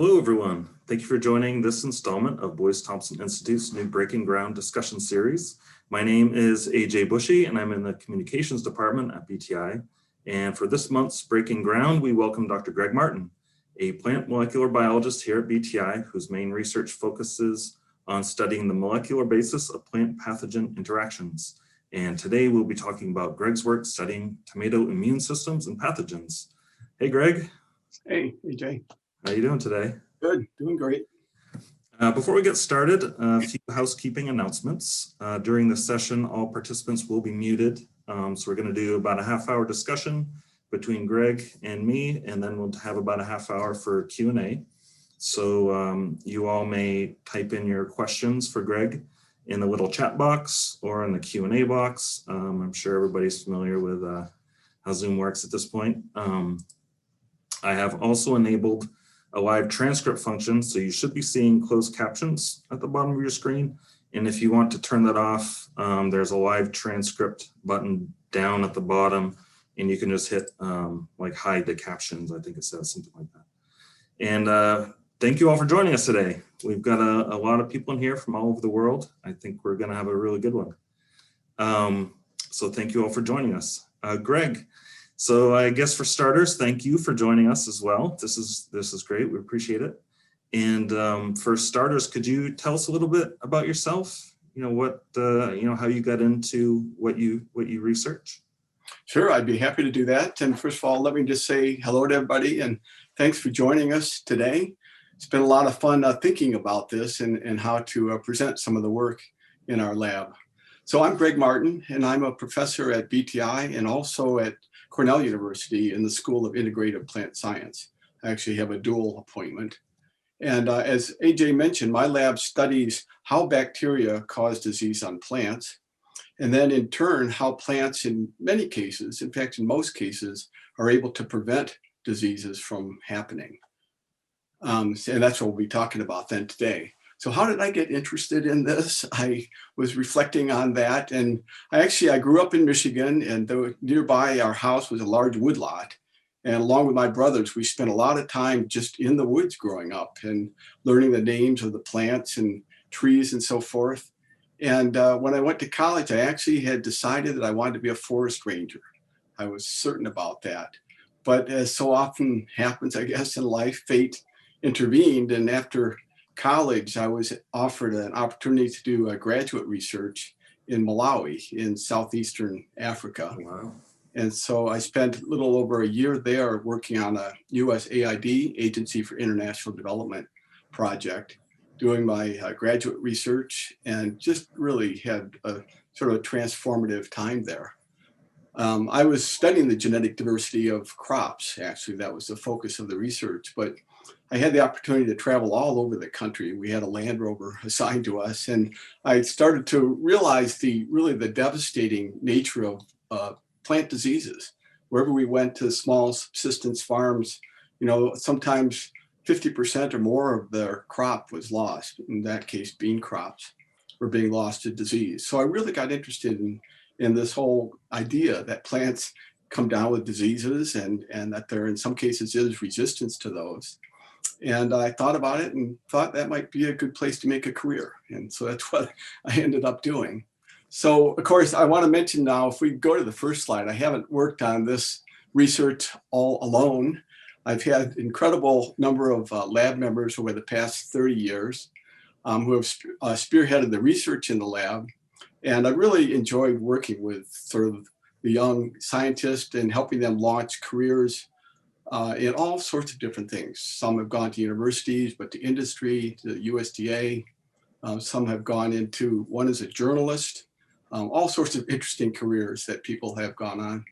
Hello, everyone. Thank you for joining this installment of Boyce Thompson Institute's new Breaking Ground discussion series. My name is AJ Bushy, and I'm in the Communications Department at BTI. And for this month's Breaking Ground, we welcome Dr. Greg Martin, a plant molecular biologist here at BTI, whose main research focuses on studying the molecular basis of plant pathogen interactions. And today we'll be talking about Greg's work studying tomato immune systems and pathogens. Hey, Greg. Hey, AJ. How are you doing today? Good, doing great. Before we get started, a few housekeeping announcements. During this session, all participants will be muted. So we're going to do about a half-hour discussion between Greg and me, and then we'll have about a half hour for Q&A. So you all may type in your questions for Greg in the little chat box or in the Q&A box. I'm sure everybody's familiar with how Zoom works at this point. I have also enabled a live transcript function, so you should be seeing closed captions at the bottom of your screen. And if you want to turn that off, there's a live transcript button down at the bottom, and you can just hit like hide the captions. I think it says something like that. And thank you all for joining us today. We've got a lot of people in here from all over the world. I think we're gonna have a really good one. So thank you all for joining us. Greg, so I guess for starters, thank you for joining us as well. This is great. We appreciate it. And for starters, could you tell us a little bit about yourself? You know what how you got into what you research? Sure, I'd be happy to do that. And first of all, let me just say hello to everybody and thanks for joining us today. It's been a lot of fun thinking about this and how to present some of the work in our lab. So I'm Greg Martin, and I'm a professor at BTI and also at Cornell University in the School of Integrative Plant Science. I actually have a dual appointment. And as AJ mentioned, my lab studies how bacteria cause disease on plants, and then in turn, how plants in many cases, in fact, in most cases, are able to prevent diseases from happening. And that's what we'll be talking about then today. So how did I get interested in this? I was reflecting on that, and I grew up in Michigan, and nearby our house was a large woodlot. And along with my brothers, we spent a lot of time just in the woods growing up and learning the names of the plants and trees and so forth. And when I went to college, I actually had decided that I wanted to be a forest ranger. I was certain about that. But as so often happens, I guess, in life, fate intervened, and after college, I was offered an opportunity to do graduate research in Malawi in southeastern Africa. Wow. And so I spent a little over a year there working on a USAID, Agency for International Development project, doing my graduate research, and just really had a sort of transformative time there. I was studying the genetic diversity of crops. Actually, that was the focus of the research, but I had the opportunity to travel all over the country. We had a Land Rover assigned to us, and I started to realize the devastating nature of plant diseases. Wherever we went to small subsistence farms, sometimes 50% or more of their crop was lost. In that case, bean crops were being lost to disease. So I really got interested in this whole idea that plants come down with diseases and that there in some cases is resistance to those. And I thought about it and thought that might be a good place to make a career. And so that's what I ended up doing. So of course, I want to mention now, if we go to the first slide, I haven't worked on this research all alone. I've had incredible number of lab members over the past 30 years who have spearheaded the research in the lab. And I really enjoyed working with sort of the young scientists and helping them launch careers in all sorts of different things. Some have gone to universities, but to industry, to the USDA. Some have gone into, one is a journalist, all sorts of interesting careers that people have gone on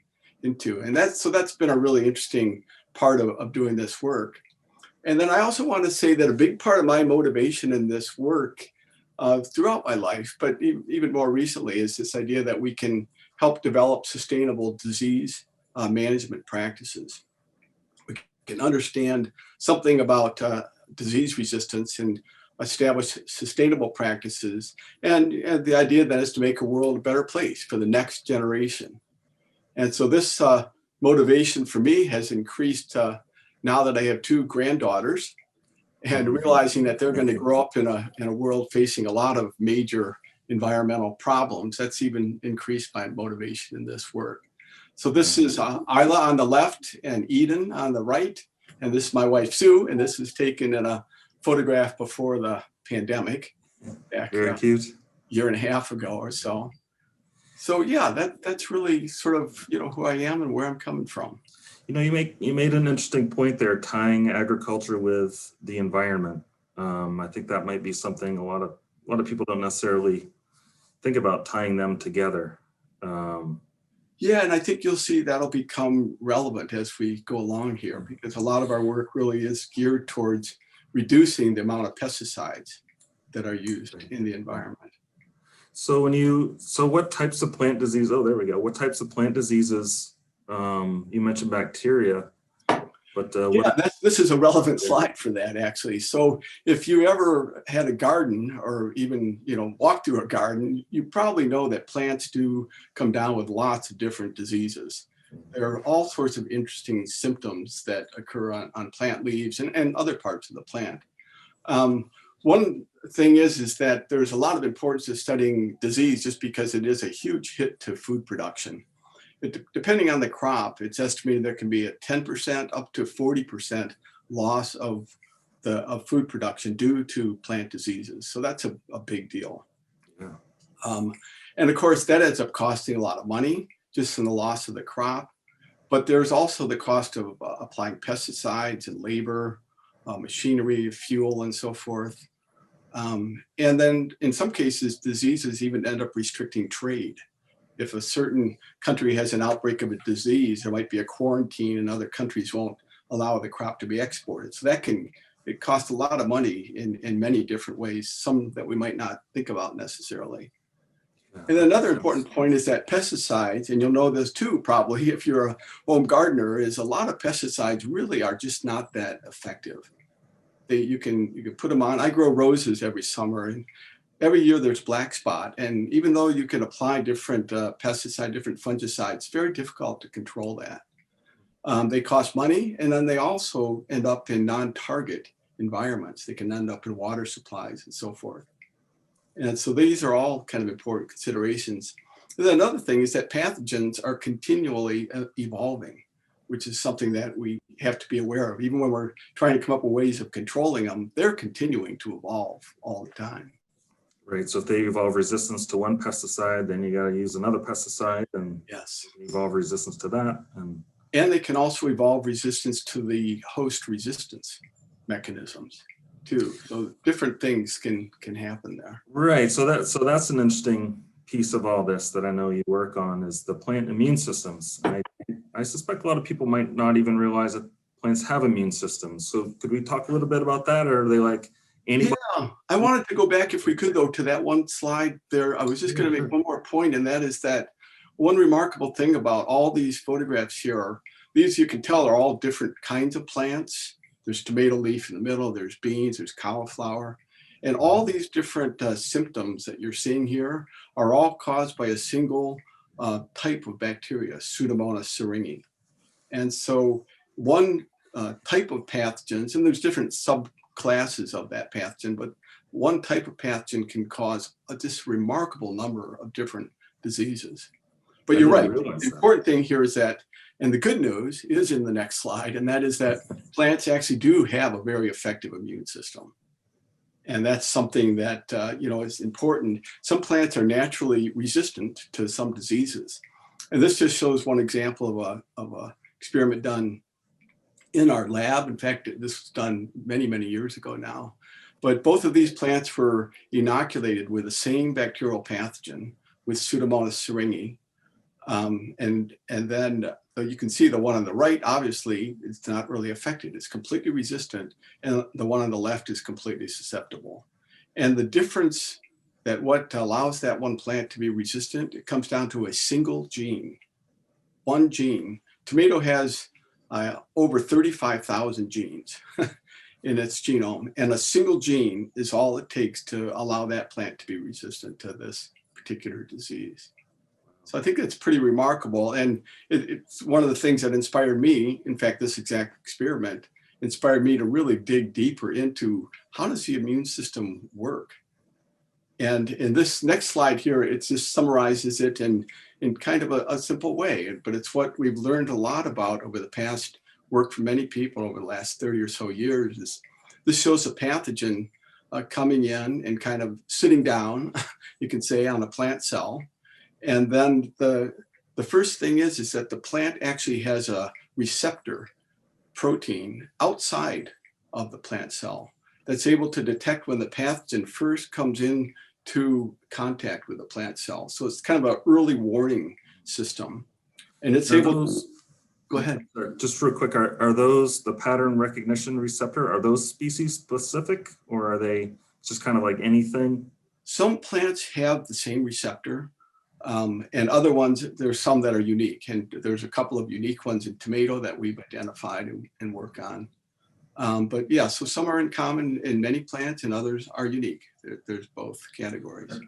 into. And that's been a really interesting part of doing this work. And then I also want to say that a big part of my motivation in this work throughout my life, but even more recently, is this idea that we can help develop sustainable disease management practices. We can understand something about disease resistance and establish sustainable practices. And the idea then is to make a world a better place for the next generation. And so this motivation for me has increased now that I have two granddaughters. and realizing that they're going to grow up in a world facing a lot of major environmental problems. That's even increased my motivation in this work. So this is Isla on the left and Eden on the right. And this is my wife, Sue, and this was taken in a photograph before the pandemic back Very cute. year and a half ago or so. So yeah, that's really sort of, who I am and where I'm coming from. You made an interesting point there, tying agriculture with the environment. I think that might be something a lot of people don't necessarily think about, tying them together. Yeah, and I think you'll see that'll become relevant as we go along here, because a lot of our work really is geared towards reducing the amount of pesticides that are used in the environment. So what types of plant disease, oh, there we go. What types of plant diseases, you mentioned bacteria, but this is a relevant slide for that, actually. So if you ever had a garden or even, walked through a garden, you probably know that plants do come down with lots of different diseases. There are all sorts of interesting symptoms that occur on plant leaves and other parts of the plant. One thing is that there's a lot of importance to studying disease just because it is a huge hit to food production. Depending on the crop, it's estimated there can be a 10% up to 40% loss of food production due to plant diseases. So that's a big deal. Yeah. And of course, that ends up costing a lot of money just in the loss of the crop. But there's also the cost of applying pesticides and labor, machinery, fuel, and so forth. And then in some cases, diseases even end up restricting trade. If a certain country has an outbreak of a disease, there might be a quarantine and other countries won't allow the crop to be exported. So it costs a lot of money in many different ways, some that we might not think about necessarily. Yeah, and another important point is that pesticides, and you'll know this too probably if you're a home gardener, is a lot of pesticides really are just not that effective. You can put them on. I grow roses every summer, and every year there's black spot. And even though you can apply different pesticide, different fungicides, it's very difficult to control that. They cost money, and then they also end up in non-target environments. They can end up in water supplies and so forth. And so these are all kind of important considerations. And then another thing is that pathogens are continually evolving, which is something that we have to be aware of. Even when we're trying to come up with ways of controlling them, they're continuing to evolve all the time. Right. So if they evolve resistance to one pesticide, then you got to use another pesticide, and yes, evolve resistance to that. And they can also evolve resistance to the host resistance mechanisms too. So different things can happen there. Right. So that's an interesting piece of all this that I know you work on, is the plant immune systems. And I suspect a lot of people might not even realize that plants have immune systems. So could we talk a little bit about that, or are they like antibodies? Yeah, I wanted to go back, if we could, though, to that one slide there. I was just going to make one more point, and that is that one remarkable thing about all these photographs here are these, you can tell, are all different kinds of plants. There's tomato leaf in the middle, there's beans, there's cauliflower. And all these different symptoms that you're seeing here are all caused by a single type of bacteria, Pseudomonas syringae. And so one type of pathogens, and there's different subclasses of that pathogen, but one type of pathogen can cause this remarkable number of different diseases. But you're right. The important thing here is that, and the good news is in the next slide, and that is that plants actually do have a very effective immune system. And that's something that is important. Some plants are naturally resistant to some diseases. And this just shows one example of a experiment done in our lab. In fact, this was done many, many years ago now. But both of these plants were inoculated with the same bacterial pathogen, with Pseudomonas syringae. And then you can see the one on the right, obviously, it's not really affected. It's completely resistant. And the one on the left is completely susceptible. And the difference that what allows that one plant to be resistant, it comes down to a single gene, one gene. Tomato has over 35,000 genes in its genome. And a single gene is all it takes to allow that plant to be resistant to this particular disease. So I think that's pretty remarkable. And it's one of the things that inspired me, in fact, this exact experiment, inspired me to really dig deeper into how does the immune system work. And in this next slide here, it just summarizes it in kind of a simple way, but it's what we've learned a lot about over the past work for many people over the last 30 or so years. This shows a pathogen coming in and kind of sitting down, you can say, on a plant cell. And then the first thing is that the plant actually has a receptor protein outside of the plant cell that's able to detect when the pathogen first comes in to contact with the plant cell. So it's kind of an early warning system. And it's able to, go ahead. Just real quick, are those the pattern recognition receptor? Are those species specific, or are they just kind of like anything? Some plants have the same receptor, and other ones, there's some that are unique. And there's a couple of unique ones in tomato that we've identified and work on. But yeah, so some are in common in many plants and others are unique. There's both categories.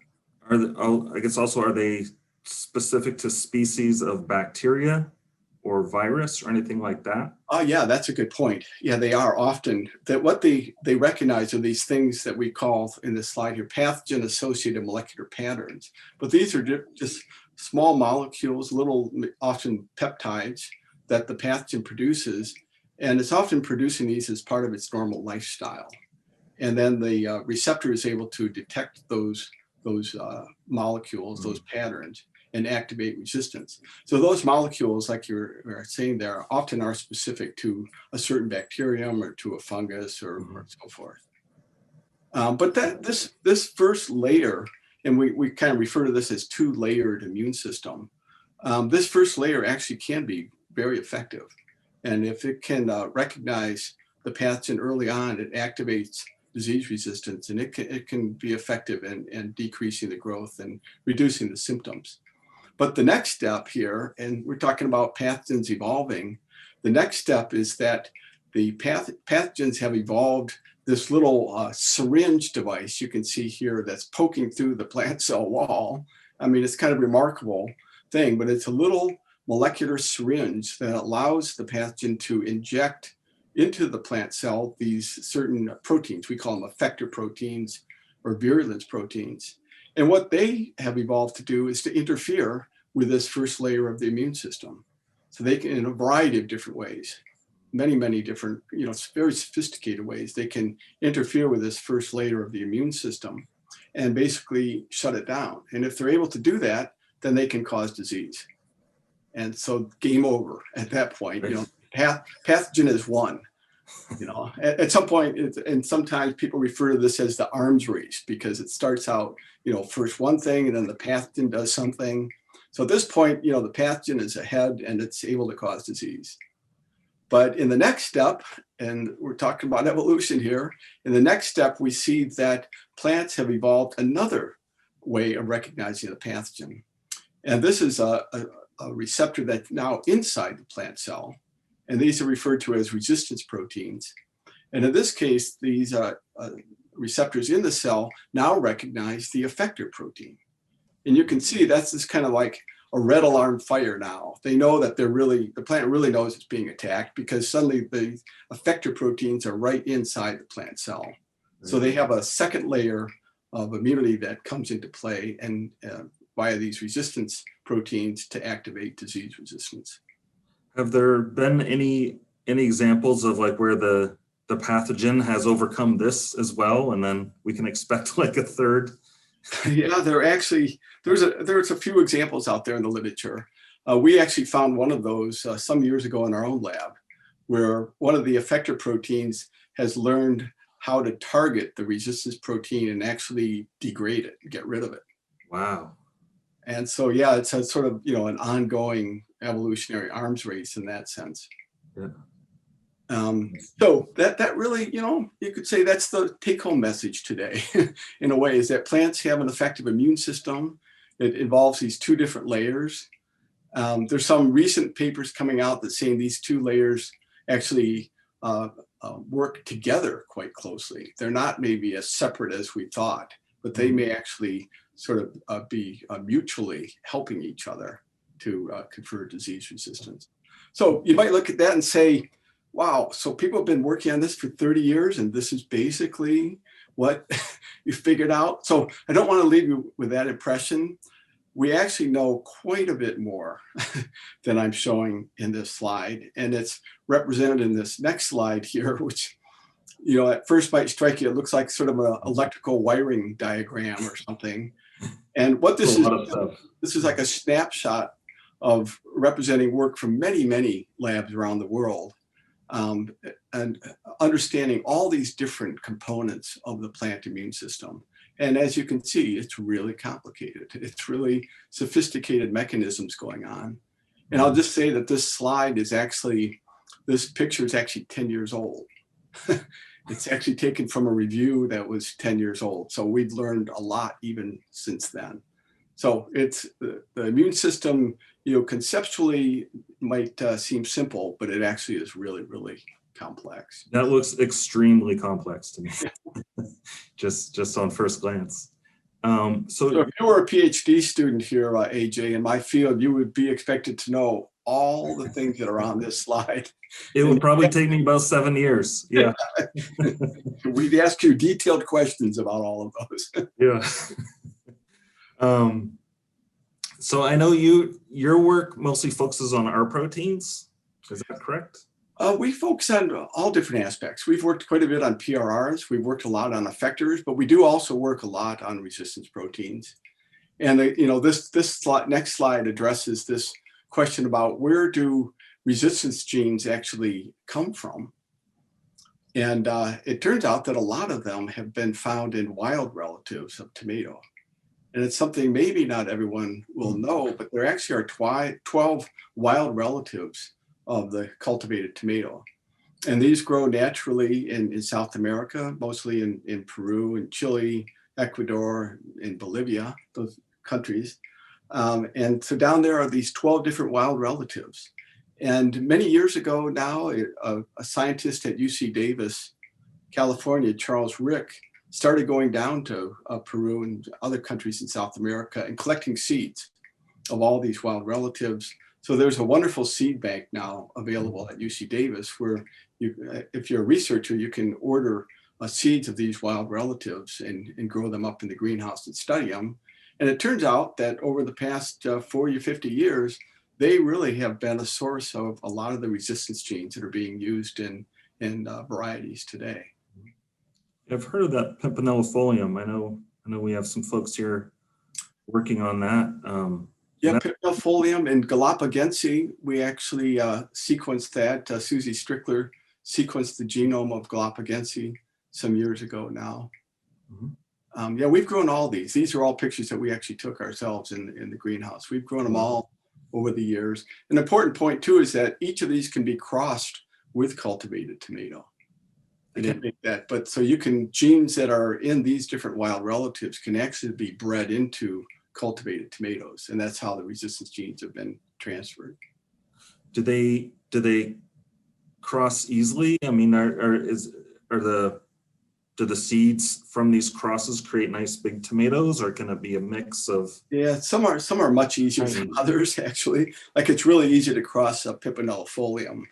I guess also, are they specific to species of bacteria or virus or anything like that? Oh yeah, that's a good point. Yeah, they are often that what they recognize are these things that we call in this slide here, pathogen associated molecular patterns. But these are just small molecules, little often peptides that the pathogen produces. And it's often producing these as part of its normal lifestyle. And then the receptor is able to detect those molecules, those patterns, and activate resistance. So those molecules, like you were saying there, often are specific to a certain bacterium or to a fungus or so forth. But this first layer, and we kind of refer to this as two-layered immune system, this first layer actually can be very effective. And if it can recognize the pathogen early on, it activates disease resistance, and it can be effective in decreasing the growth and reducing the symptoms. But the next step here, and we're talking about pathogens evolving, the next step is that the pathogens have evolved this little syringe device you can see here that's poking through the plant cell wall. I mean, it's kind of a remarkable thing, but it's a little molecular syringe that allows the pathogen to inject into the plant cell these certain proteins. We call them effector proteins or virulence proteins. And what they have evolved to do is to interfere with this first layer of the immune system. So they can, in a variety of different ways, many different, very sophisticated ways, they can interfere with this first layer of the immune system and basically shut it down. And if they're able to do that, then they can cause disease. And so game over at that point. Pathogen is won. At some point, and sometimes people refer to this as the arms race because it starts out, first one thing and then the pathogen does something. So at this point, the pathogen is ahead and it's able to cause disease. But in the next step, and we're talking about evolution here, in the next step, we see that plants have evolved another way of recognizing the pathogen. And this is a receptor that's now inside the plant cell. And these are referred to as resistance proteins. And in this case, these receptors in the cell now recognize the effector protein. And you can see that's just kind of like a red alarm fire now. They know that the plant really knows it's being attacked because suddenly the effector proteins are right inside the plant cell. So they have a second layer of immunity that comes into play and via these resistance proteins to activate disease resistance. Have there been any examples of like where the pathogen has overcome this as well, and then we can expect like a third? Yeah, there's a few examples out there in the literature. We actually found one of those some years ago in our own lab, where one of the effector proteins has learned how to target the resistance protein and actually degrade it, get rid of it. Wow. And so, yeah, it's a sort of, an ongoing evolutionary arms race in that sense. Yeah. So that really, you could say that's the take-home message today, in a way, is that plants have an effective immune system. It involves these two different layers. There's some recent papers coming out that saying these two layers actually work together quite closely. They're not maybe as separate as we thought, but they may actually sort of be mutually helping each other to confer disease resistance. So you might look at that and say, Wow. So people have been working on this for 30 years, and this is basically what you figured out. So I don't want to leave you with that impression. We actually know quite a bit more than I'm showing in this slide. And it's represented in this next slide here, which, you know, at first might strike you, it looks like sort of an electrical wiring diagram or something. And what this is like a snapshot of representing work from many, many labs around the world. And understanding all these different components of the plant immune system. And as you can see, it's really complicated. It's really sophisticated mechanisms going on. And I'll just say that this slide is actually, this picture is actually 10 years old. It's actually taken from a review that was 10 years old. So we've learned a lot even since then. So it's the immune system, you know, conceptually might seem simple, but it actually is really, really complex. That looks extremely complex to me, just on first glance. So if you were a PhD student here, AJ, in my field, you would be expected to know all the things that are on this slide. It would probably take me about 7 years. Yeah. We'd ask you detailed questions about all of those. Yeah. So I know your work mostly focuses on R proteins. Is that correct? We focus on all different aspects. We've worked quite a bit on PRRs. We've worked a lot on effectors, but we do also work a lot on resistance proteins. And you know, this next slide addresses this question about where do resistance genes actually come from? And it turns out that a lot of them have been found in wild relatives of tomato. And it's something maybe not everyone will know, but there actually are 12 wild relatives of the cultivated tomato. And these grow naturally in South America, mostly in Peru and Chile, Ecuador, and Bolivia, those countries. And so down there are these 12 different wild relatives. And many years ago now, a scientist at UC Davis, California, Charles Rick, started going down to Peru and other countries in South America and collecting seeds of all these wild relatives. So there's a wonderful seed bank now available at UC Davis where you, if you're a researcher, you can order seeds of these wild relatives and grow them up in the greenhouse and study them. And it turns out that over the past 40 or 50 years, they really have been a source of a lot of the resistance genes that are being used in varieties today. I've heard of that pimpinellifolium. I know we have some folks here working on that. Yeah, pimpinellifolium and Galapagense, we actually sequenced that. Susie Strickler sequenced the genome of Galapagense some years ago now. Mm-hmm. Yeah, we've grown all these. These are all pictures that we actually took ourselves in the greenhouse. We've grown them all over the years. An important point too is that each of these can be crossed with cultivated tomato. I didn't make that, but so you can, genes that are in these different wild relatives can actually be bred into cultivated tomatoes, and that's how the resistance genes have been transferred. Do they cross easily? I mean, do the seeds from these crosses create nice big tomatoes, or can it be a mix of? Yeah, some are much easier than others actually. Like it's really easy to cross a pimpinellifolium.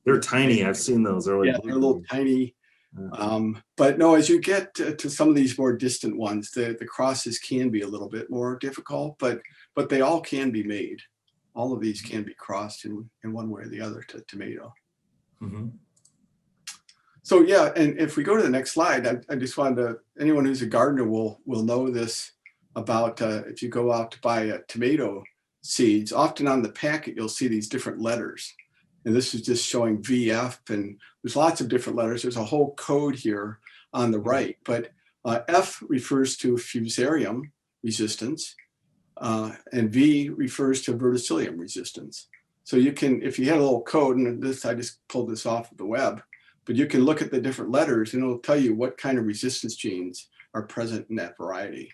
They're tiny. I've seen those. They're like they're a little tiny. But no, as you get to some of these more distant ones, the crosses can be a little bit more difficult, but they all can be made. All of these can be crossed in one way or the other to tomato. Mm-hmm. So yeah, and if we go to the next slide, I just wanted to, anyone who's a gardener will know this about if you go out to buy tomato seeds, often on the packet, you'll see these different letters. And this is just showing VF, and there's lots of different letters. There's a whole code here on the right, but F refers to fusarium resistance, and V refers to verticillium resistance. So you can, if you had a little code, and this, I just pulled this off of the web, but you can look at the different letters and it'll tell you what kind of resistance genes are present in that variety.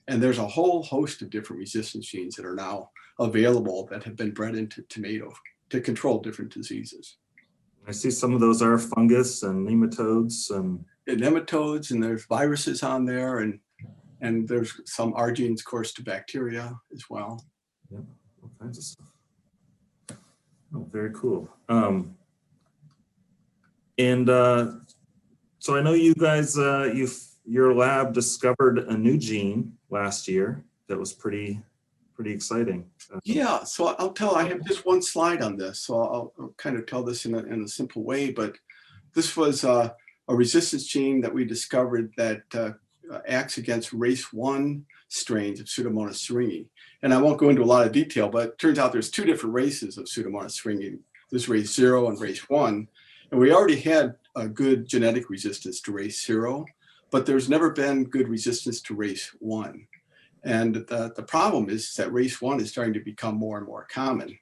And there's a whole host of different resistance genes that are now available that have been bred into tomato to control different diseases. I see some of those are fungus and nematodes. And nematodes, and there's viruses on there, and there's some R genes, of course, to bacteria as well. Yeah, all kinds of stuff. Oh, very cool. And so I know you guys, your lab discovered a new gene last year that was pretty exciting. Yeah, so I have just one slide on this, so I'll kind of tell this in a simple way, but this was a resistance gene that we discovered that acts against race 1 strains of Pseudomonas syringae. And I won't go into a lot of detail, but it turns out there's 2 different races of Pseudomonas syringae. There's race 0 and race 1. And we already had a good genetic resistance to race 0, but there's never been good resistance to race 1. And the problem is that race 1 is starting to become more and more common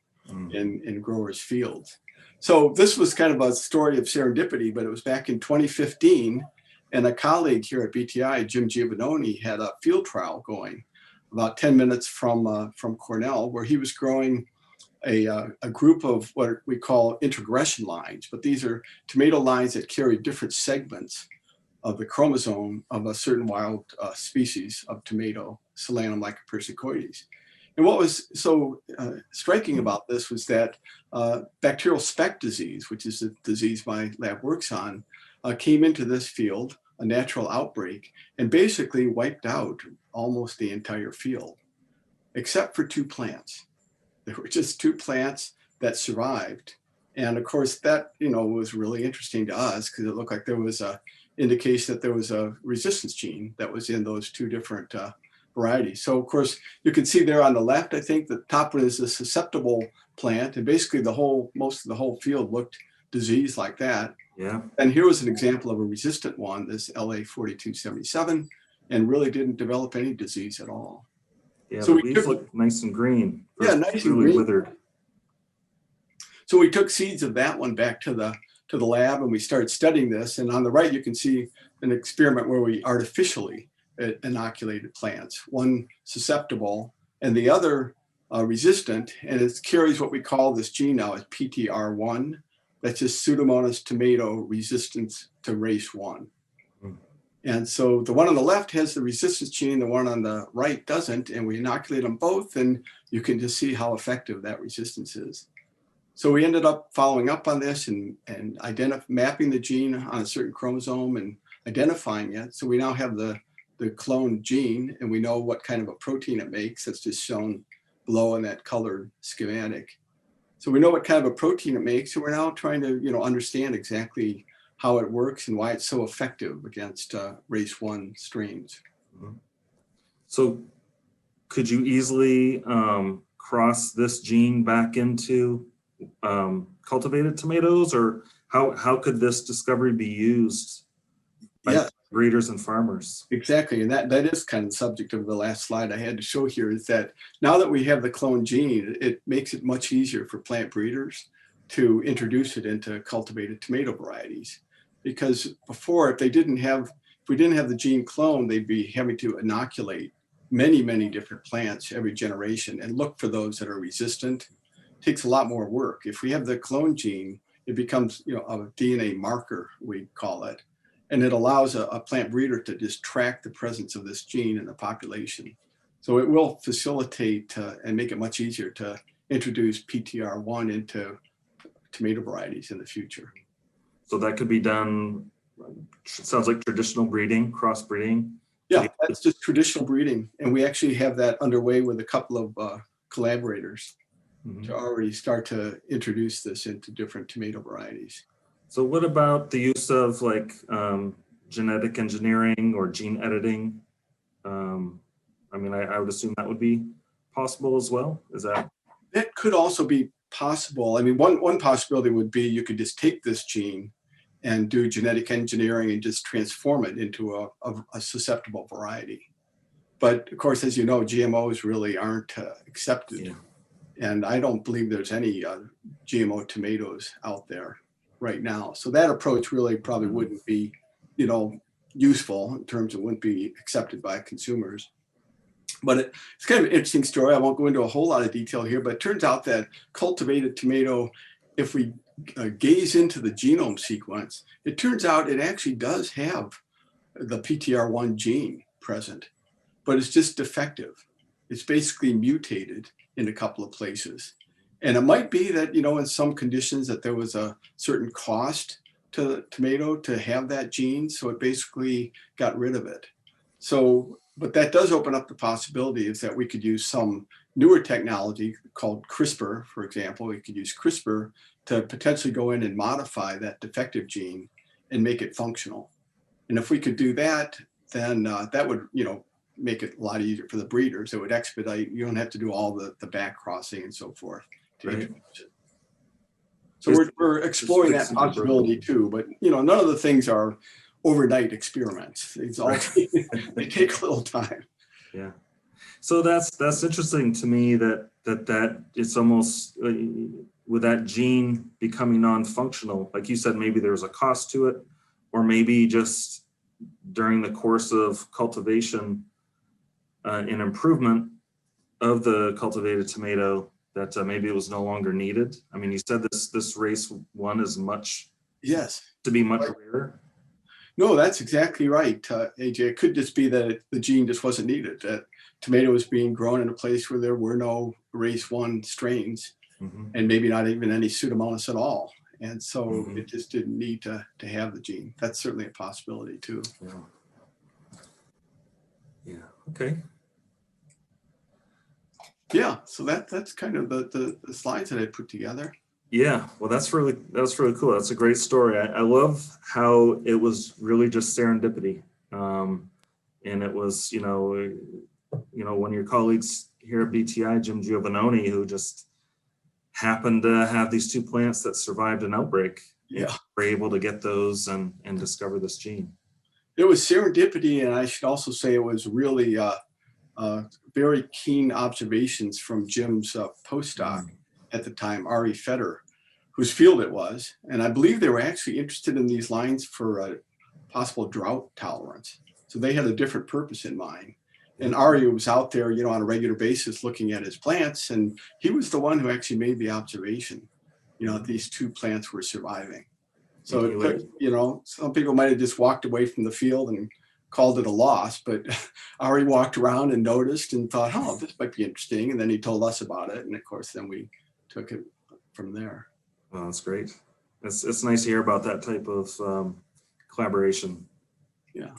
in growers' fields. So this was kind of a story of serendipity, but it was back in 2015. And a colleague here at BTI, Jim Giovanoni, had a field trial going about 10 minutes from Cornell, where he was growing a group of what we call introgression lines. But these are tomato lines that carry different segments of the chromosome of a certain wild species of tomato, Solanum lycopersicoides. And what was so striking about this was that bacterial speck disease, which is the disease my lab works on, came into this field, a natural outbreak, and basically wiped out almost the entire field, except for 2 plants. There were just 2 plants that survived. And of course, that was really interesting to us because it looked like there was a indication that there was a resistance gene that was in those 2 different varieties. So of course, you can see there on the left, I think the top one is a susceptible plant, and basically most of the whole field looked diseased like that. Yeah. And here was an example of a resistant one, this LA4277, and really didn't develop any disease at all. Yeah, so the leaves look nice and green. Yeah, nice and really green. Withered. So we took seeds of that one back to the lab, and we started studying this. And on the right, you can see an experiment where we artificially inoculated plants, one susceptible and the other resistant. And it carries what we call this gene now as PTR1. That's just Pseudomonas tomato resistance to race 1. And so the one on the left has the resistance gene, the one on the right doesn't, and we inoculate them both, and you can just see how effective that resistance is. So we ended up following up on this and mapping the gene on a certain chromosome and identifying it. So we now have the cloned gene, and we know what kind of a protein it makes. That's just shown below in that colored schematic. So we know what kind of a protein it makes, and we're now trying to understand exactly how it works and why it's so effective against race 1 strains. So could you easily cross this gene back into cultivated tomatoes, or how could this discovery be used by breeders and farmers? Exactly, and that is kind of the subject of the last slide I had to show here, is that now that we have the clone gene, it makes it much easier for plant breeders to introduce it into cultivated tomato varieties. Because before, if we didn't have the gene clone, they'd be having to inoculate many different plants every generation and look for those that are resistant. It takes a lot more work. If we have the clone gene, it becomes a DNA marker, we call it, and it allows a plant breeder to just track the presence of this gene in the population. So it will facilitate and make it much easier to introduce PTR1 into tomato varieties in the future. So that could be done, sounds like traditional breeding, crossbreeding. Yeah, that's just traditional breeding. And we actually have that underway with a couple of collaborators to already start to introduce this into different tomato varieties. So what about the use of like genetic engineering or gene editing? I mean, I would assume that would be possible as well. Is that? That could also be possible. I mean, one possibility would be you could just take this gene and do genetic engineering and just transform it into a susceptible variety. But of course, as you know, GMOs really aren't accepted. Yeah. And I don't believe there's any GMO tomatoes out there right now. So that approach really probably wouldn't be, useful in terms of wouldn't be accepted by consumers. But it's kind of an interesting story. I won't go into a whole lot of detail here, but it turns out that cultivated tomato, if we gaze into the genome sequence, it turns out it actually does have the PTR1 gene present, but it's just defective. It's basically mutated in a couple of places. And it might be that, in some conditions that there was a certain cost to the tomato to have that gene, so it basically got rid of it. So, but that does open up the possibility is that we could use some newer technology called CRISPR, for example. We could use CRISPR to potentially go in and modify that defective gene and make it functional. And if we could do that, then that would, make it a lot easier for the breeders. It would expedite. You don't have to do all the back crossing and so forth. Right. So we're exploring that possibility too. But none of the things are overnight experiments. It's all they take a little time. Yeah. So that's interesting to me that it's almost with that gene becoming non-functional, like you said, maybe there's a cost to it, or maybe just during the course of cultivation and improvement of the cultivated tomato, that maybe it was no longer needed. I mean, you said this race 1 is much rarer. No, that's exactly right, AJ. It could just be that the gene just wasn't needed. That tomato was being grown in a place where there were no race 1 strains, and maybe not even any Pseudomonas at all. And so it just didn't need to have the gene. That's certainly a possibility too. Yeah. Okay. Yeah. So that's kind of the slides that I put together. Yeah. Well, that's really cool. That's a great story. I love how it was really just serendipity. And it was, one of your colleagues here at BTI, Jim Giovanoni, who just happened to have these 2 plants that survived an outbreak. Yeah. Were able to get those and discover this gene. It was serendipity, and I should also say it was really very keen observations from Jim's postdoc at the time, Effector, whose field it was. And I believe they were actually interested in these lines for possible drought tolerance. So they had a different purpose in mind. And Ari was out there, on a regular basis looking at his plants, and he was the one who actually made the observation, these 2 plants were surviving. So it took, some people might have just walked away from the field and called it a loss, but Ari walked around and noticed and thought, oh, this might be interesting. And then he told us about it. And of course, then we took it from there. Well, that's great. It's nice to hear about that type of collaboration. Yeah.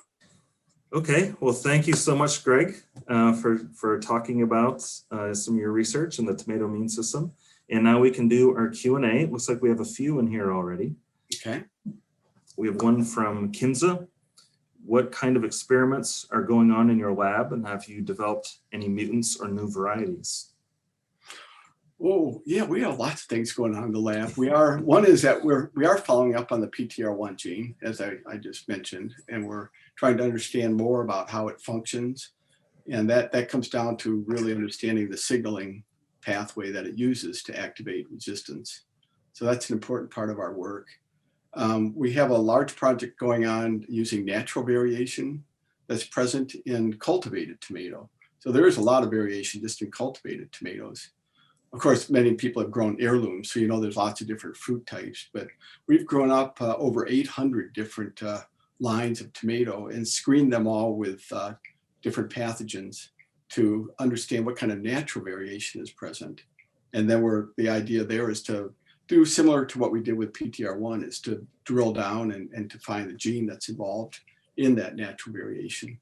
Okay. Well, thank you so much, Greg, for talking about some of your research in the tomato immune system. And now we can do our Q&A. It looks like we have a few in here already. Okay. We have one from Kinza. What kind of experiments are going on in your lab, and have you developed any mutants or new varieties? Oh, yeah, we have lots of things going on in the lab. One is that we are following up on the PTR1 gene, as I just mentioned, and we're trying to understand more about how it functions. And that comes down to really understanding the signaling pathway that it uses to activate resistance. So that's an important part of our work. We have a large project going on using natural variation that's present in cultivated tomato. So there is a lot of variation just in cultivated tomatoes. Of course, many people have grown heirlooms, so there's lots of different fruit types, but we've grown up over 800 different lines of tomato and screened them all with different pathogens to understand what kind of natural variation is present. And then the idea there is to do similar to what we did with PTR1, is to drill down and to find the gene that's involved in that natural variation.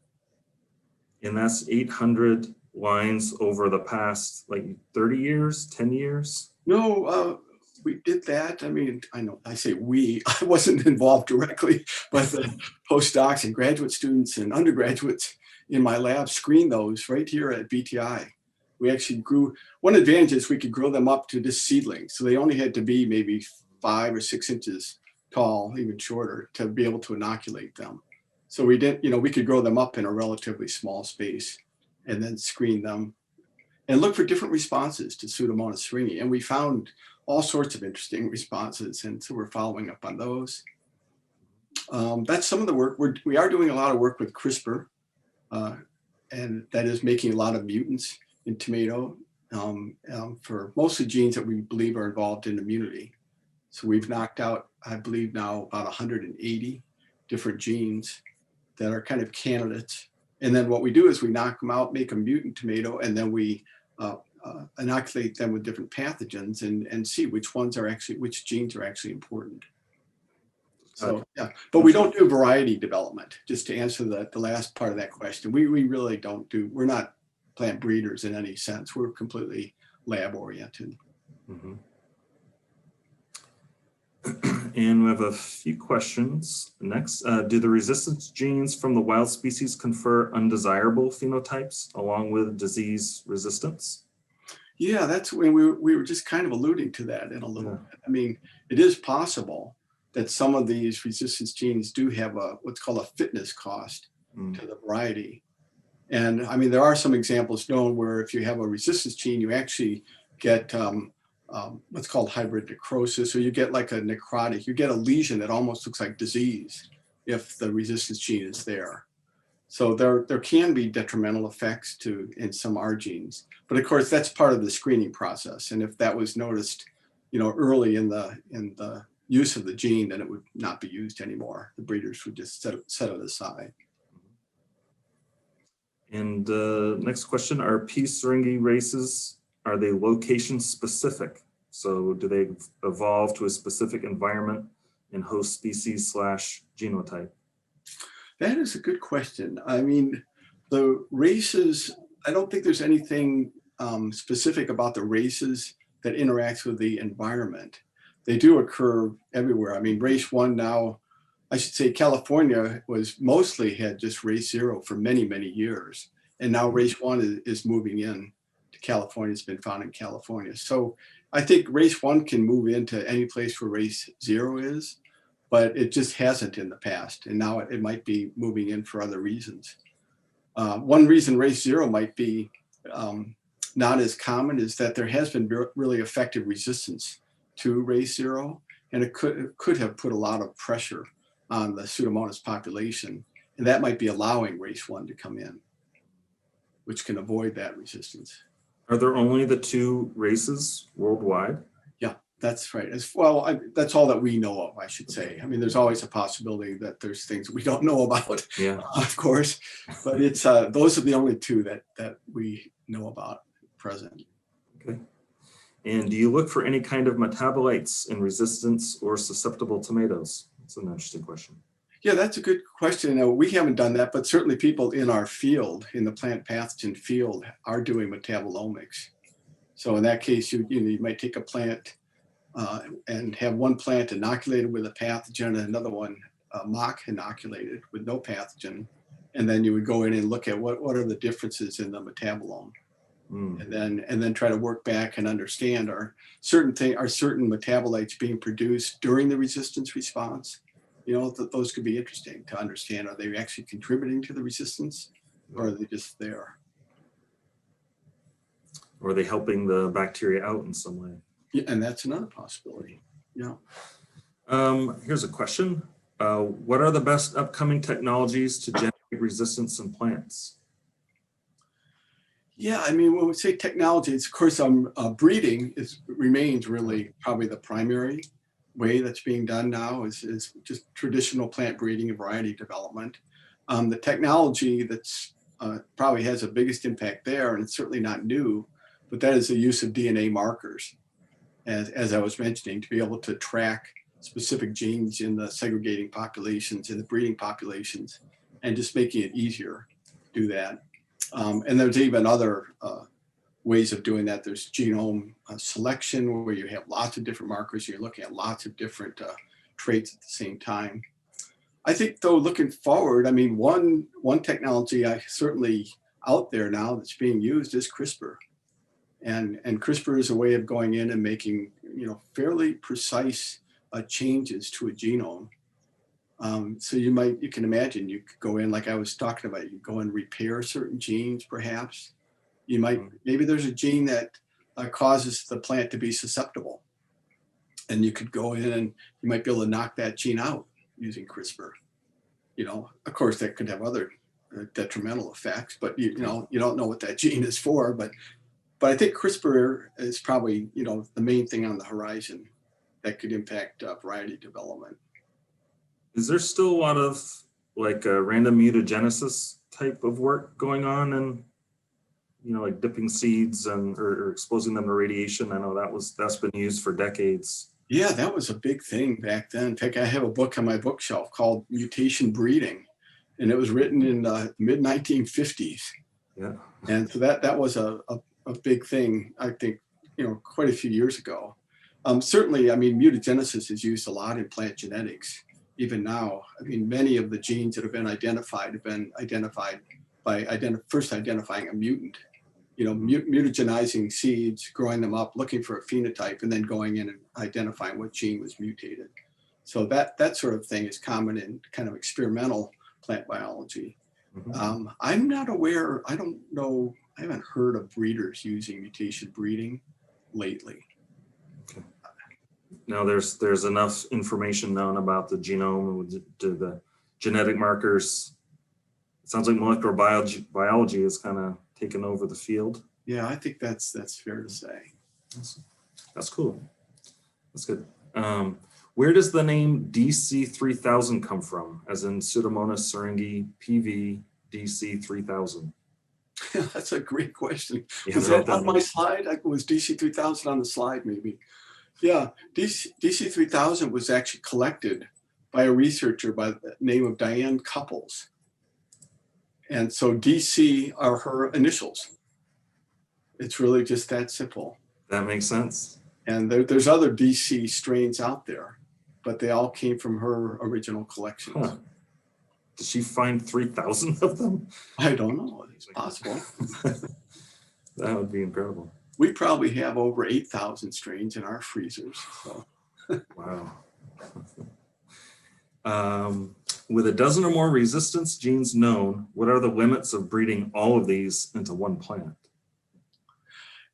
And that's 800 lines over the past 30 years, 10 years? No, we did that. I mean, I say we, I wasn't involved directly, but the postdocs and graduate students and undergraduates in my lab screened those right here at BTI. We actually grew, one advantage is we could grow them up to just seedlings. So they only had to be maybe 5 or 6 inches tall, even shorter, to be able to inoculate them. So we did, we could grow them up in a relatively small space and then screen them and look for different responses to Pseudomonas syringae. And we found all sorts of interesting responses. And so we're following up on those. That's some of the work. We are doing a lot of work with CRISPR, and that is making a lot of mutants in tomato for mostly genes that we believe are involved in immunity. So we've knocked out, I believe now, about 180 different genes that are kind of candidates. And then what we do is we knock them out, make a mutant tomato, and then we inoculate them with different pathogens and see which genes are actually important. So, yeah, but we don't do variety development, just to answer the last part of that question. We really don't do, we're not plant breeders in any sense. We're completely lab oriented. Mhm. And we have a few questions. Next, do the resistance genes from the wild species confer undesirable phenotypes along with disease resistance? Yeah, that's when we were just kind of alluding to that in a little bit. I mean, it is possible that some of these resistance genes do have what's called a fitness cost to the variety. And I mean, there are some examples known where if you have a resistance gene, you actually get what's called hybrid necrosis, or you get like a necrotic, you get a lesion that almost looks like disease if the resistance gene is there. So there can be detrimental effects in some R genes, but of course that's part of the screening process. And if that was noticed, early in the use of the gene, then it would not be used anymore. The breeders would just set it aside. And next question, are P. syringae races, are they location specific? So do they evolve to a specific environment and host species / genotype? That is a good question. I mean, the races, I don't think there's anything specific about the races that interacts with the environment. They do occur everywhere. I mean, race 1 now, I should say California had just race 0 for many, many years. And now race 1 is moving in to California. It's been found in California. So I think race 1 can move into any place where race 0 is, but it just hasn't in the past. And now it might be moving in for other reasons. One reason race 0 might be not as common is that there has been really effective resistance to race 0. And it could have put a lot of pressure on the Pseudomonas population. And that might be allowing race 1 to come in, which can avoid that resistance. Are there only the 2 races worldwide? Yeah, that's right. That's all that we know of, I should say. I mean, there's always a possibility that there's things we don't know about, of course, but it's those are the only 2 that we know about at present. Okay. And do you look for any kind of metabolites in resistance or susceptible tomatoes? That's an interesting question. Yeah, that's a good question. We haven't done that, but certainly people in our field, in the plant pathogen field, are doing metabolomics. So in that case, you might take a plant and have one plant inoculated with a pathogen and another one mock inoculated with no pathogen. And then you would go in and look at what are the differences in the metabolome. And then try to work back and understand are certain metabolites being produced during the resistance response. Those could be interesting to understand. Are they actually contributing to the resistance, or are they just there? Or are they helping the bacteria out in some way? Yeah, and that's another possibility. Yeah. Here's a question. What are the best upcoming technologies to generate resistance in plants? Yeah, I mean, when we say technology, it's of course breeding remains really probably the primary way that's being done now is just traditional plant breeding and variety development. The technology that's probably has the biggest impact there, and it's certainly not new, but that is the use of DNA markers, as I was mentioning, to be able to track specific genes in the segregating populations, in the breeding populations, and just making it easier to do that. And there's even other ways of doing that. There's genome selection, where you have lots of different markers. You're looking at lots of different traits at the same time. I think, though, looking forward, I mean, one technology certainly out there now that's being used is CRISPR. And CRISPR is a way of going in and making, fairly precise changes to a genome. So you can imagine you could go in, like I was talking about, you go and repair certain genes, perhaps. Maybe there's a gene that causes the plant to be susceptible. And you could go in and you might be able to knock that gene out using CRISPR. Of course, that could have other detrimental effects, but you don't know what that gene is for. But I think CRISPR is probably, the main thing on the horizon that could impact variety development. Is there still a lot of random mutagenesis type of work going on, and like dipping seeds or exposing them to radiation? I know that's been used for decades. Yeah, that was a big thing back then. In fact, I have a book on my bookshelf called Mutation Breeding, and it was written in the mid 1950s. Yeah. And so that was a big thing, I think, quite a few years ago. Certainly, I mean, mutagenesis is used a lot in plant genetics, even now. I mean, many of the genes that have been identified by first identifying a mutant, mutagenizing seeds, growing them up, looking for a phenotype, and then going in and identifying what gene was mutated. So that sort of thing is common in kind of experimental plant biology. I'm not aware, I don't know, I haven't heard of breeders using mutation breeding lately. Now there's enough information known about the genome and the genetic markers. It sounds like molecular biology has kind of taken over the field. Yeah, I think that's fair to say. That's cool. That's good. Where does the name DC3000 come from? As in Pseudomonas syringae PV DC3000? That's a great question. Yeah, Was that on my slide? Was DC3000 on the slide maybe? Yeah, DC3000 was actually collected by a researcher by the name of Diane Couples. And so DC are her initials. It's really just that simple. That makes sense. And there's other DC strains out there, but they all came from her original collections. Huh. Did she find 3,000 of them? I don't know. It's possible. That would be incredible. We probably have over 8,000 strains in our freezers. So. Wow. With a dozen or more resistance genes known, what are the limits of breeding all of these into one plant?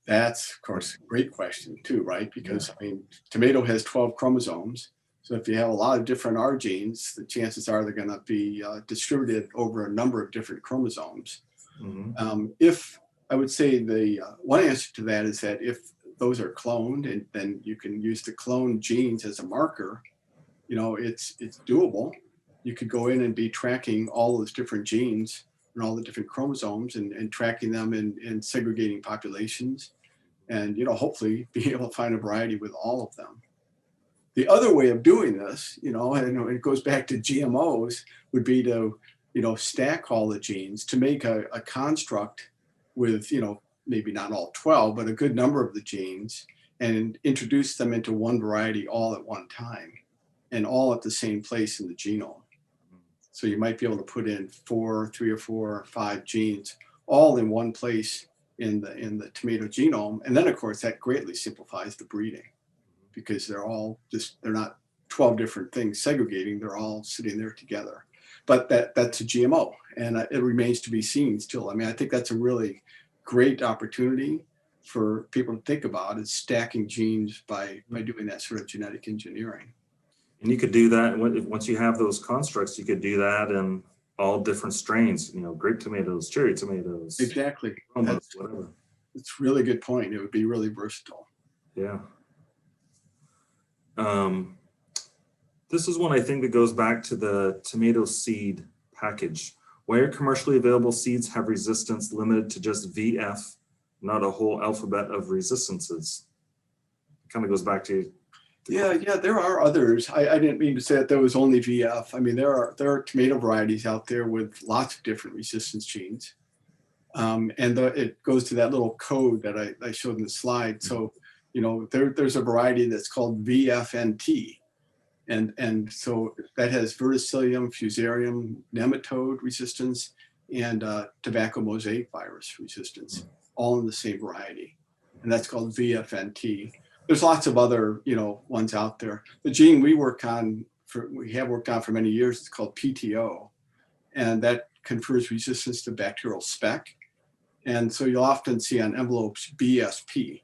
That's, of course, a great question too, right? Because, I mean, tomato has 12 chromosomes. So if you have a lot of different R genes, the chances are they're going to be distributed over a number of different chromosomes. If I would say the one answer to that is that if those are cloned, and then you can use the cloned genes as a marker, it's doable. You could go in and be tracking all those different genes and all the different chromosomes and tracking them in segregating populations, and hopefully be able to find a variety with all of them. The other way of doing this, and it goes back to GMOs, would be to stack all the genes to make a construct with maybe not all 12, but a good number of the genes, and introduce them into one variety all at one time, and all at the same place in the genome. So you might be able to put in 3 or 4 or 5 genes all in one place in the tomato genome. And then of course that greatly simplifies the breeding, because they're not 12 different things segregating, they're all sitting there together. But that's a GMO, and it remains to be seen still. I mean, I think that's a really great opportunity for people to think about, is stacking genes by doing that sort of genetic engineering. And you could do that once you have those constructs. You could do that in all different strains. Grape tomatoes, cherry tomatoes. Exactly. Almost, whatever. It's a really good point. It would be really versatile. Yeah. This is one I think that goes back to the tomato seed package. Why are commercially available seeds have resistance limited to just VF, not a whole alphabet of resistances? It kind of goes back to. Yeah, there are others. I didn't mean to say that there was only VF. I mean, there are tomato varieties out there with lots of different resistance genes. And it goes to that little code that I showed in the slide. So, there's a variety that's called VFNT. And so that has verticillium, fusarium, nematode resistance, and tobacco mosaic virus resistance, all in the same variety. And that's called VFNT. There's lots of other, ones out there. The gene we have worked on for many years is called PTO, and that confers resistance to bacterial spec. And so you'll often see on envelopes BSP,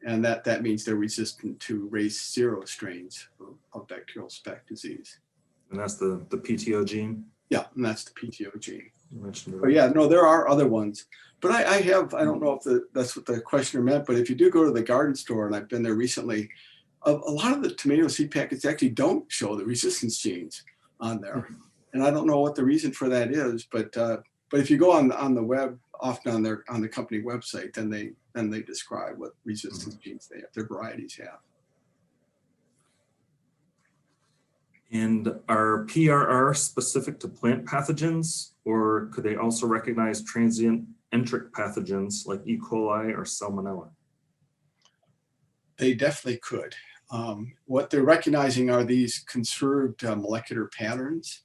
and that means they're resistant to race 0 strains of bacterial spec disease. And that's the PTO gene? Yeah, and that's the PTO gene. But yeah, no, there are other ones. But I don't know if that's what the questioner meant, but if you do go to the garden store, and I've been there recently, a lot of the tomato seed packets actually don't show the resistance genes on there. And I don't know what the reason for that is, but if you go on the web, often on the company website, then they describe what resistance genes their varieties have. And are PRR specific to plant pathogens, or could they also recognize transient enteric pathogens like E. coli or salmonella? They definitely could. What they're recognizing are these conserved molecular patterns.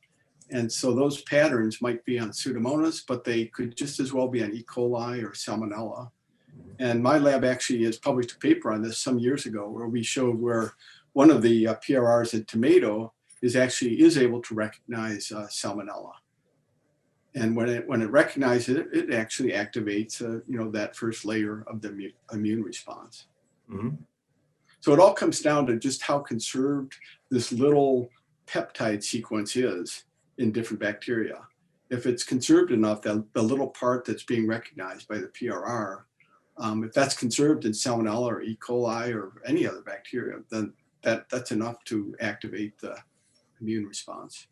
And so those patterns might be on Pseudomonas, but they could just as well be on E. coli or salmonella. And my lab actually has published a paper on this some years ago where we showed where one of the PRRs in tomato is able to recognize salmonella. And when it recognizes it, it actually activates that first layer of the immune response. Mm-hmm. So it all comes down to just how conserved this little peptide sequence is in different bacteria. If it's conserved enough, that the little part that's being recognized by the PRR, if that's conserved in salmonella or E. coli or any other bacteria, then that's enough to activate the immune response.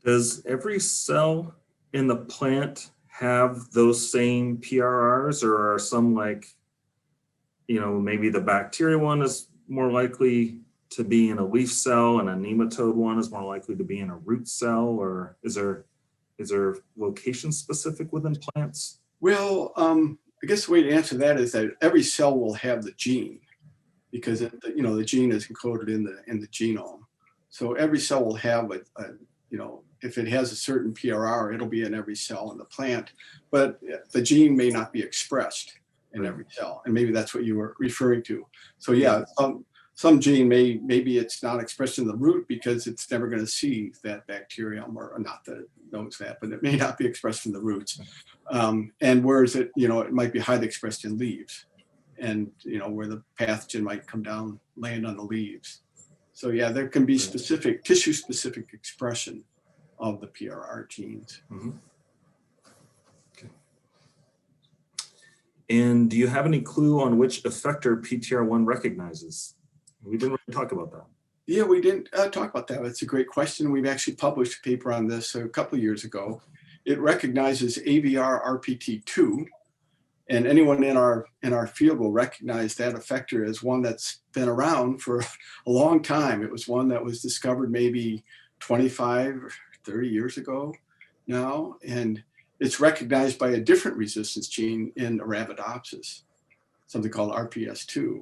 Does every cell in the plant have those same PRRs, or are some like, maybe the bacteria one is more likely to be in a leaf cell and a nematode one is more likely to be in a root cell, or is there location specific within plants? Well, I guess the way to answer that is that every cell will have the gene because the gene is encoded in the genome. So every cell will have if it has a certain PRR, it'll be in every cell in the plant, but the gene may not be expressed in every cell. And maybe that's what you were referring to. So yeah, some gene maybe it's not expressed in the root because it's never going to see that bacterium, or not that it knows that, but it may not be expressed in the roots. And whereas it might be highly expressed in leaves, and where the pathogen might come down, land on the leaves. So yeah, there can be specific tissue-specific expression of the PRR genes. Mm-hmm. Okay. And do you have any clue on which effector PTR1 recognizes? We didn't really talk about that. Yeah, we didn't talk about that. That's a great question. We've actually published a paper on this a couple of years ago. It recognizes AVR RPT2, and anyone in our field will recognize that effector as one that's been around for a long time. It was one that was discovered maybe 25 or 30 years ago now, and it's recognized by a different resistance gene in Arabidopsis, something called RPS2.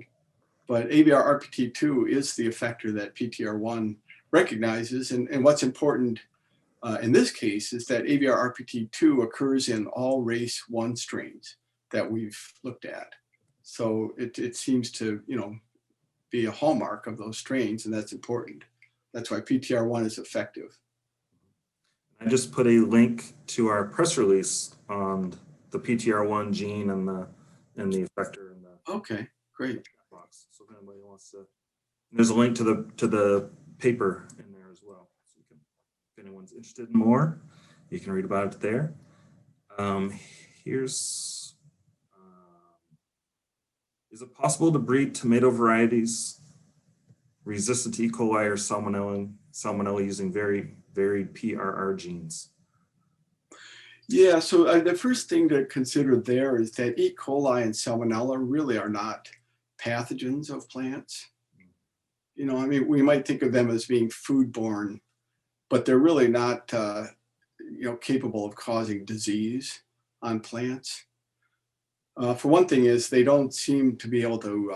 But AVR RPT2 is the effector that PTR1 recognizes. And what's important in this case is that AVR RPT2 occurs in all race 1 strains that we've looked at. So it seems to be a hallmark of those strains, and that's important. That's why PTR1 is effective. I just put a link to our press release on the PTR1 gene and the effector in the Okay, great. box. So if anybody wants to, there's a link to the paper in there as well. So if anyone's interested in more, you can read about it there. Is it possible to breed tomato varieties resistant to E. coli or salmonella using very varied PRR genes? Yeah, so the first thing to consider there is that E. coli and salmonella really are not pathogens of plants. We might think of them as being foodborne, but they're really not capable of causing disease on plants. For one thing is they don't seem to be able to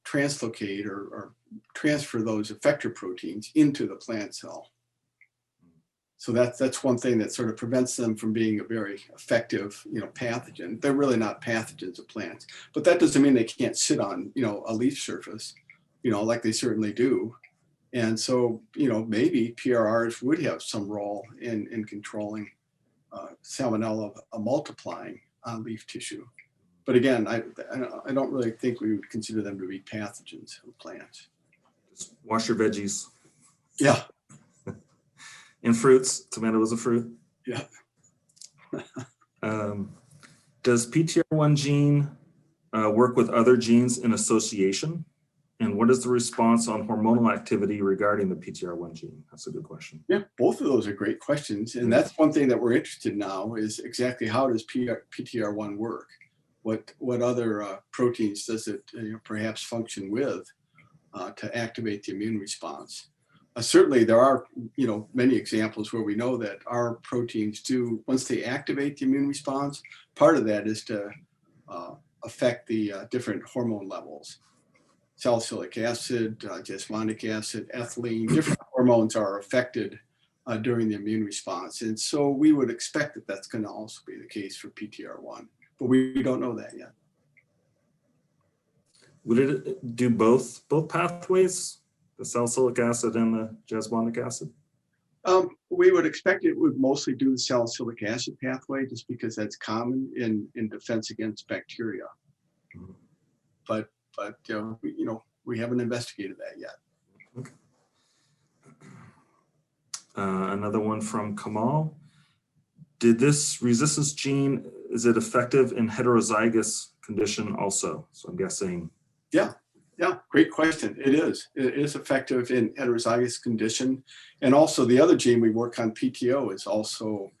translocate or transfer those effector proteins into the plant cell. So that's one thing that sort of prevents them from being a very effective, pathogen. They're really not pathogens of plants, but that doesn't mean they can't sit on, a leaf surface, like they certainly do. And so, maybe PRRs would have some role in controlling salmonella multiplying on leaf tissue. But again, I don't really think we would consider them to be pathogens of plants. Just wash your veggies. Yeah. And fruits. Tomato is a fruit. Yeah. Does PTR1 gene work with other genes in association? And what is the response on hormonal activity regarding the PTR1 gene? That's a good question. Yeah, both of those are great questions. And that's one thing that we're interested in now is exactly how does PTR1 work? What other proteins does it perhaps function with to activate the immune response? Certainly there are, many examples where we know that our proteins do, once they activate the immune response, part of that is to affect the different hormone levels. Salicylic acid, jasmonic acid, ethylene, different hormones are affected during the immune response. And so we would expect that that's going to also be the case for PTR1, but we don't know that yet. Would it do both pathways, the salicylic acid and the jasmonic acid? We would expect it would mostly do the salicylic acid pathway just because that's common in defense against bacteria. Mhm. But we haven't investigated that yet. Okay. Another one from Kamal. Did this resistance gene, is it effective in heterozygous condition also? So I'm guessing. Yeah, great question. It is. It is effective in heterozygous condition. And also the other gene we work on, PTO, is also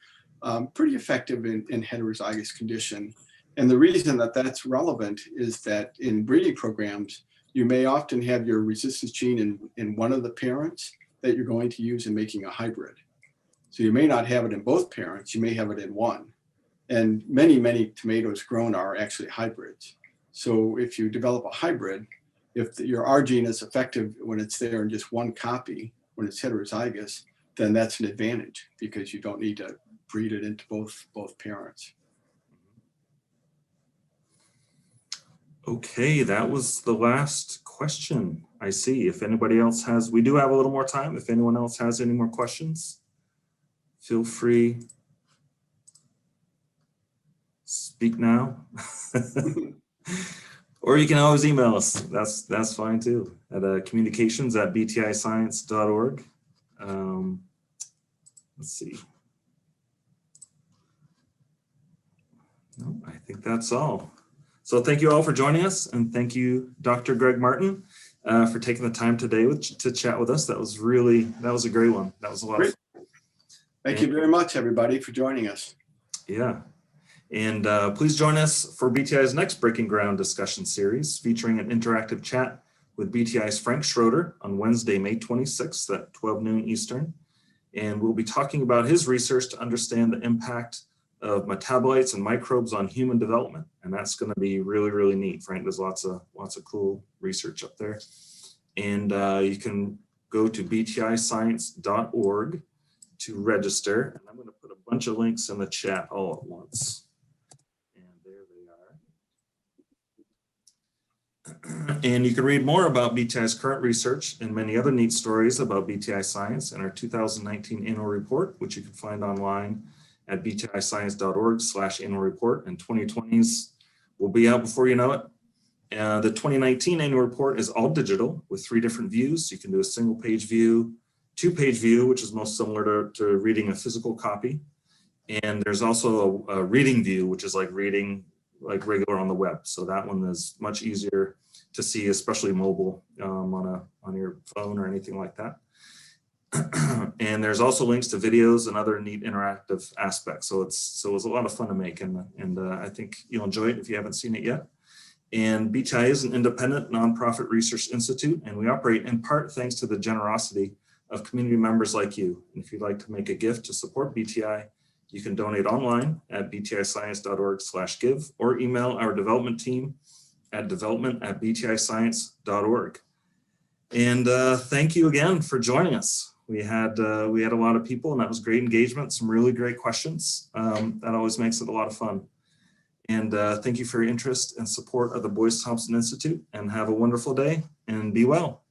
pretty effective in heterozygous condition. And the reason that that's relevant is that in breeding programs, you may often have your resistance gene in one of the parents that you're going to use in making a hybrid. So you may not have it in both parents, you may have it in one. And many tomatoes grown are actually hybrids. So if you develop a hybrid, if your R gene is effective when it's there in just one copy, when it's heterozygous, then that's an advantage because you don't need to breed it into both parents. Okay, that was the last question I see. If anybody else has, we do have a little more time. If anyone else has any more questions, feel free. Speak now. Or you can always email us. That's fine too. At communications@btiscience.org. Let's see. No, I think that's all. So thank you all for joining us, and thank you, Dr. Greg Martin, for taking the time today to chat with us. That was a great one. That was a lot of fun. Thank you very much, everybody, for joining us. Yeah. And please join us for BTI's next Breaking Ground discussion series featuring an interactive chat with BTI's Frank Schroeder on Wednesday, May 26th at 12 noon Eastern. And we'll be talking about his research to understand the impact of metabolites and microbes on human development. And that's going to be really neat. Frank does lots of cool research up there. And you can go to btiscience.org to register. And I'm going to put a bunch of links in the chat all at once. And you can read more about BTI's current research and many other neat stories about BTI science in our 2019 annual report, which you can find online at btiscience.org/annual report. And 2020's will be out before you know it. The 2019 annual report is all digital with 3 different views. You can do a single page view, 2-page view, which is most similar to reading a physical copy. And there's also a reading view, which is like reading like regular on the web. So that one is much easier to see, especially mobile on your phone or anything like that. And there's also links to videos and other neat interactive aspects. So it was a lot of fun to make, and I think you'll enjoy it if you haven't seen it yet. And BTI is an independent nonprofit research institute, and we operate in part thanks to the generosity of community members like you. And if you'd like to make a gift to support BTI, you can donate online at btiscience.org/give or email our development team at development@btiscience.org. And thank you again for joining us. We had a lot of people, and that was great engagement, some really great questions. That always makes it a lot of fun. And thank you for your interest and support of the Boyce Thompson Institute, and have a wonderful day and be well.